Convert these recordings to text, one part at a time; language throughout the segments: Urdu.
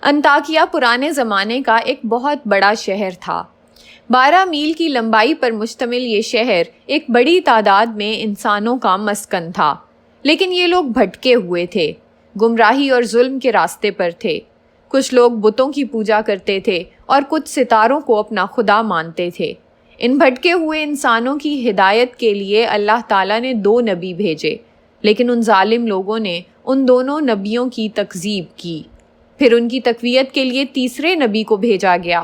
انطاکیہ پرانے زمانے کا ایک بہت بڑا شہر تھا۔ 12 میل کی لمبائی پر مشتمل یہ شہر ایک بڑی تعداد میں انسانوں کا مسکن تھا، لیکن یہ لوگ بھٹکے ہوئے تھے، گمراہی اور ظلم کے راستے پر تھے۔ کچھ لوگ بتوں کی پوجا کرتے تھے اور کچھ ستاروں کو اپنا خدا مانتے تھے۔ ان بھٹکے ہوئے انسانوں کی ہدایت کے لیے اللہ تعالیٰ نے 2 نبی بھیجے، لیکن ان ظالم لوگوں نے ان دونوں نبیوں کی تکذیب کی۔ پھر ان کی تقویت کے لیے تیسرے نبی کو بھیجا گیا۔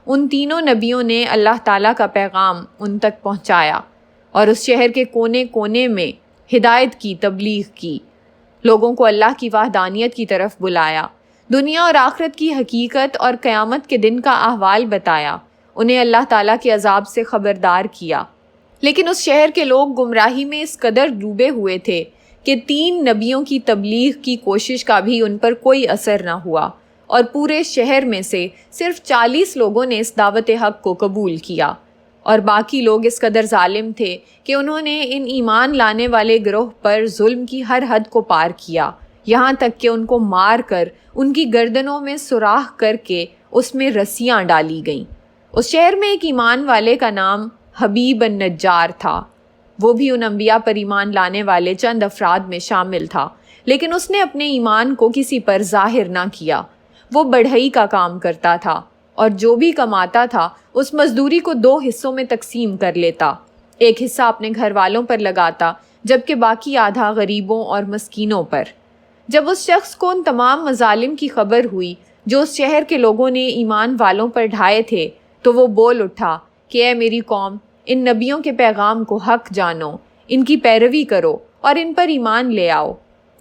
ان تینوں نبیوں نے اللہ تعالیٰ کا پیغام ان تک پہنچایا اور اس شہر کے کونے کونے میں ہدایت کی تبلیغ کی، لوگوں کو اللہ کی وحدانیت کی طرف بلایا، دنیا اور آخرت کی حقیقت اور قیامت کے دن کا احوال بتایا، انہیں اللہ تعالیٰ کے عذاب سے خبردار کیا۔ لیکن اس شہر کے لوگ گمراہی میں اس قدر ڈوبے ہوئے تھے کہ 3 نبیوں کی تبلیغ کی کوشش کا بھی ان پر کوئی اثر نہ ہوا، اور پورے شہر میں سے صرف 40 لوگوں نے اس دعوت حق کو قبول کیا، اور باقی لوگ اس قدر ظالم تھے کہ انہوں نے ان ایمان لانے والے گروہ پر ظلم کی ہر حد کو پار کیا، یہاں تک کہ ان کو مار کر ان کی گردنوں میں سوراخ کر کے اس میں رسیاں ڈالی گئیں۔ اس شہر میں ایک ایمان والے کا نام حبیب النجار تھا، وہ بھی ان انبیاء پر ایمان لانے والے چند افراد میں شامل تھا، لیکن اس نے اپنے ایمان کو کسی پر ظاہر نہ کیا۔ وہ بڑھئی کا کام کرتا تھا اور جو بھی کماتا تھا اس مزدوری کو 2 حصوں میں تقسیم کر لیتا، ایک حصہ اپنے گھر والوں پر لگاتا جبکہ باقی آدھا غریبوں اور مسکینوں پر۔ جب اس شخص کو ان تمام مظالم کی خبر ہوئی جو اس شہر کے لوگوں نے ایمان والوں پر ڈھائے تھے، تو وہ بول اٹھا کہ اے میری قوم، ان نبیوں کے پیغام کو حق جانو، ان کی پیروی کرو اور ان پر ایمان لے آؤ۔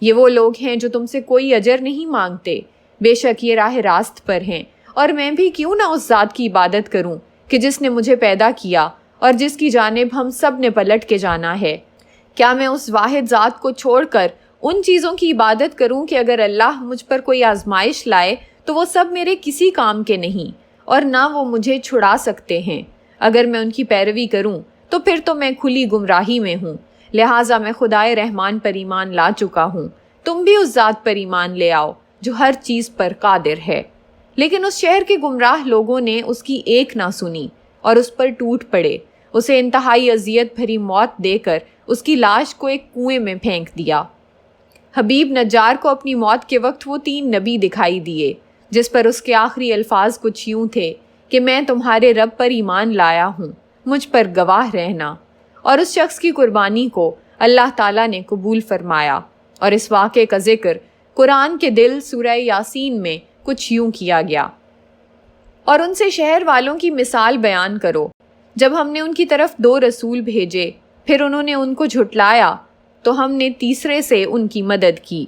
یہ وہ لوگ ہیں جو تم سے کوئی اجر نہیں مانگتے، بے شک یہ راہ راست پر ہیں، اور میں بھی کیوں نہ اس ذات کی عبادت کروں کہ جس نے مجھے پیدا کیا اور جس کی جانب ہم سب نے پلٹ کے جانا ہے۔ کیا میں اس واحد ذات کو چھوڑ کر ان چیزوں کی عبادت کروں کہ اگر اللہ مجھ پر کوئی آزمائش لائے تو وہ سب میرے کسی کام کے نہیں، اور نہ وہ مجھے چھڑا سکتے ہیں۔ اگر میں ان کی پیروی کروں تو پھر تو میں کھلی گمراہی میں ہوں، لہٰذا میں خدائے رحمان پر ایمان لا چکا ہوں، تم بھی اس ذات پر ایمان لے آؤ جو ہر چیز پر قادر ہے۔ لیکن اس شہر کے گمراہ لوگوں نے اس کی ایک نہ سنی اور اس پر ٹوٹ پڑے، اسے انتہائی اذیت بھری موت دے کر اس کی لاش کو ایک کنویں میں پھینک دیا۔ حبیب نجار کو اپنی موت کے وقت وہ 3 نبی دکھائی دیے، جس پر اس کے آخری الفاظ کچھ یوں تھے کہ میں تمہارے رب پر ایمان لایا ہوں، مجھ پر گواہ رہنا۔ اور اس شخص کی قربانی کو اللہ تعالیٰ نے قبول فرمایا، اور اس واقعے کا ذکر قرآن کے دل سورہ یاسین میں کچھ یوں کیا گیا: اور ان سے شہر والوں کی مثال بیان کرو، جب ہم نے ان کی طرف 2 رسول بھیجے، پھر انہوں نے ان کو جھٹلایا تو ہم نے تیسرے سے ان کی مدد کی،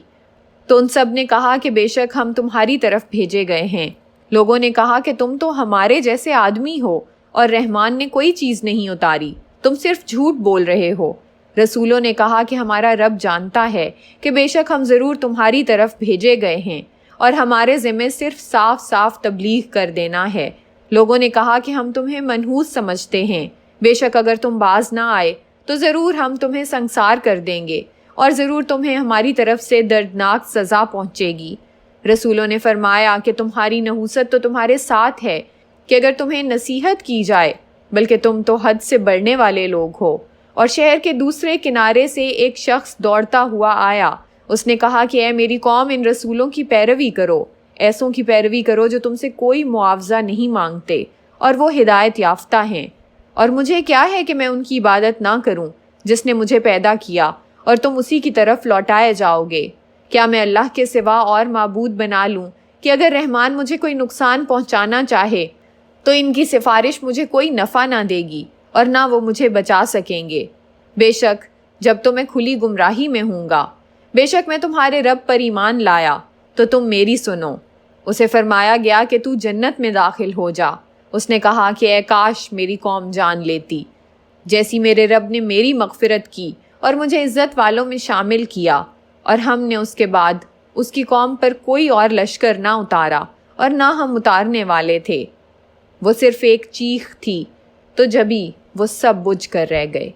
تو ان سب نے کہا کہ بے شک ہم تمہاری طرف بھیجے گئے ہیں۔ لوگوں نے کہا کہ تم تو ہمارے جیسے آدمی ہو اور رحمان نے کوئی چیز نہیں اتاری، تم صرف جھوٹ بول رہے ہو۔ رسولوں نے کہا کہ ہمارا رب جانتا ہے کہ بے شک ہم ضرور تمہاری طرف بھیجے گئے ہیں، اور ہمارے ذمہ صرف صاف صاف تبلیغ کر دینا ہے۔ لوگوں نے کہا کہ ہم تمہیں منحوس سمجھتے ہیں، بے شک اگر تم باز نہ آئے تو ضرور ہم تمہیں سنگسار کر دیں گے، اور ضرور تمہیں ہماری طرف سے دردناک سزا پہنچے گی۔ رسولوں نے فرمایا کہ تمہاری نحوست تو تمہارے ساتھ ہے کہ اگر تمہیں نصیحت کی جائے، بلکہ تم تو حد سے بڑھنے والے لوگ ہو۔ اور شہر کے دوسرے کنارے سے ایک شخص دوڑتا ہوا آیا، اس نے کہا کہ اے میری قوم، ان رسولوں کی پیروی کرو، ایسوں کی پیروی کرو جو تم سے کوئی معاوضہ نہیں مانگتے اور وہ ہدایت یافتہ ہیں، اور مجھے کیا ہے کہ میں ان کی عبادت نہ کروں جس نے مجھے پیدا کیا، اور تم اسی کی طرف لوٹائے جاؤ گے۔ کیا میں اللہ کے سوا اور معبود بنا لوں کہ اگر رحمان مجھے کوئی نقصان پہنچانا چاہے تو ان کی سفارش مجھے کوئی نفع نہ دے گی اور نہ وہ مجھے بچا سکیں گے۔ بے شک جب تو میں کھلی گمراہی میں ہوں گا، بے شک میں تمہارے رب پر ایمان لایا تو تم میری سنو۔ اسے فرمایا گیا کہ تو جنت میں داخل ہو جا۔ اس نے کہا کہ اے کاش میری قوم جان لیتی، جیسی میرے رب نے میری مغفرت کی اور مجھے عزت والوں میں شامل کیا، اور ہم نے اس کے بعد اس کی قوم پر کوئی اور لشکر نہ اتارا اور نہ ہم اتارنے والے تھے۔ وہ صرف ایک چیخ تھی تو جبھی وہ سب بجھ کر رہ گئے۔